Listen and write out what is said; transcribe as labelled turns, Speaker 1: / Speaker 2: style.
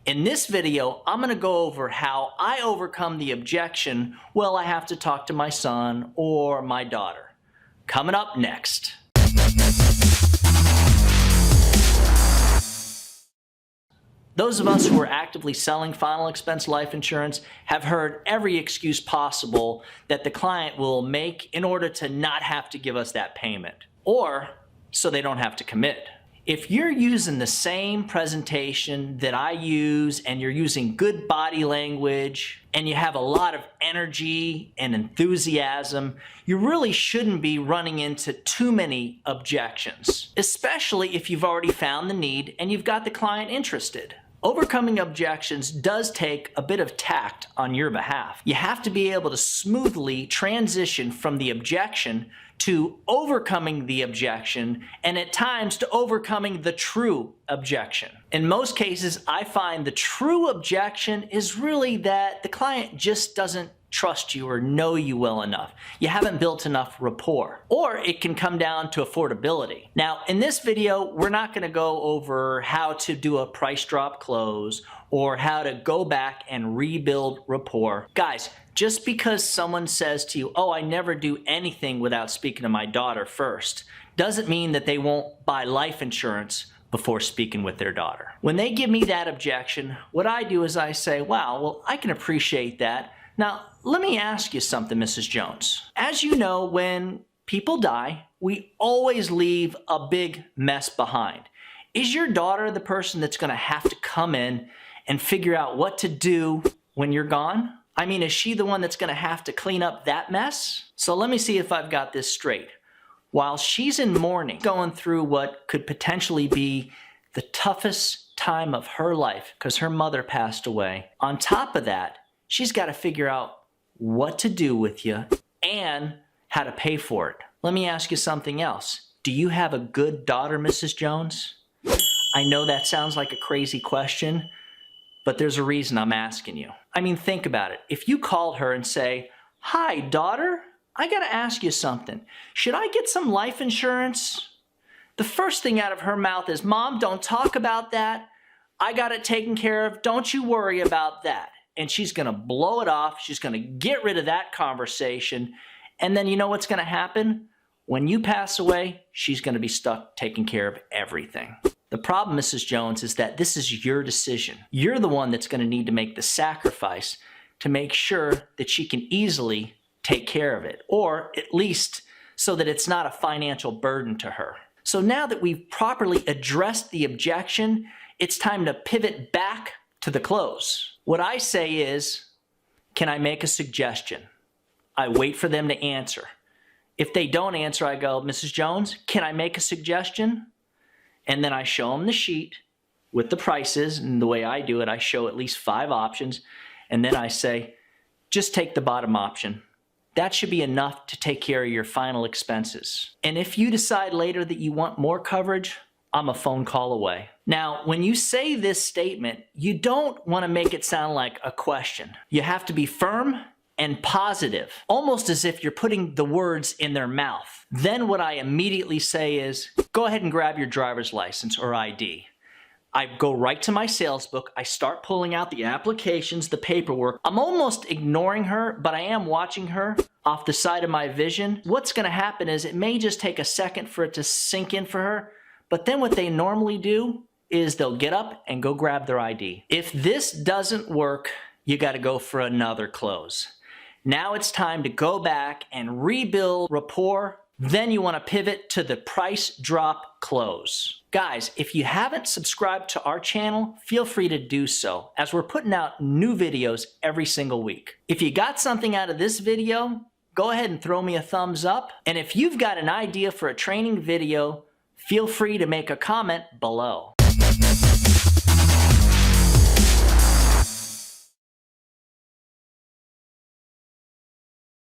Speaker 1: In this video, I'm going to go over how I overcome the objection, well, I have to talk to my son or my daughter. Coming up next. Those of us who are actively selling final expense life insurance have heard every excuse possible that the client will make in order to not have to give us that payment, or so they don't have to commit. If you're using the same presentation that I use and you're using good body language and you have a lot of energy and enthusiasm, you really shouldn't be running into too many objections, especially if you've already found the need and you've got the client interested. Overcoming objections does take a bit of tact on your behalf. You have to be able to smoothly transition from the objection to overcoming the objection, and at times to overcoming the true objection. In most cases, I find the true objection is really that the client just doesn't trust you or know you well enough. You haven't built enough rapport. Or it can come down to affordability. Now, in this video, we're not going to go over how to do a price drop close or how to go back and rebuild rapport. Guys, just because someone says to you, oh, I never do anything without speaking to my daughter first, doesn't mean that they won't buy life insurance before speaking with their daughter. When they give me that objection, what I do is I say, wow, well, I can appreciate that. Now, let me ask you something, Mrs. Jones. As you know, when people die, we always leave a big mess behind. Is your daughter the person that's going to have to come in and figure out what to do when you're gone? I mean, is she the one that's going to have to clean up that mess? So let me see if I've got this straight. While she's in mourning, going through what could potentially be the toughest time of her life because her mother passed away, on top of that, she's got to figure out what to do with you and how to pay for it. Let me ask you something else. Do you have a good daughter, Mrs. Jones? I know that sounds like a crazy question, but there's a reason I'm asking you. I mean, think about it. If you called her and say, hi, daughter, I got to ask you something. Should I get some life insurance? The first thing out of her mouth is, Mom, don't talk about that. I got it taken care of. Don't you worry about that. And she's going to blow it off. She's going to get rid of that conversation. And then you know what's going to happen? When you pass away, she's going to be stuck taking care of everything. The problem, Mrs. Jones, is that this is your decision. You're the one that's going to need to make the sacrifice to make sure that she can easily take care of it, or at least so that it's not a financial burden to her. So now that we've properly addressed the objection, it's time to pivot back to the close. What I say is, can I make a suggestion? I wait for them to answer. If they don't answer, I go, Mrs. Jones, can I make a suggestion? And then I show them the sheet with the prices, and the way I do it, I show at least 5 options, and then I say, just take the bottom option. That should be enough to take care of your final expenses. And if you decide later that you want more coverage, I'm a phone call away. Now, when you say this statement, you don't want to make it sound like a question. You have to be firm and positive, almost as if you're putting the words in their mouth. Then what I immediately say is, go ahead and grab your driver's license or ID. I go right to my sales book. I start pulling out the applications, the paperwork. I'm almost ignoring her, but I am watching her off the side of my vision. What's going to happen is it may just take a second for it to sink in for her, but then what they normally do is they'll get up and go grab their ID. If this doesn't work, you got to go for another close. Now it's time to go back and rebuild rapport. Then you want to pivot to the price drop close. Guys, if you haven't subscribed to our channel, feel free to do so, as we're putting out new videos every single week. If you got something out of this video, go ahead and throw me a thumbs up. And if you've got an idea for a training video, feel free to make a comment below.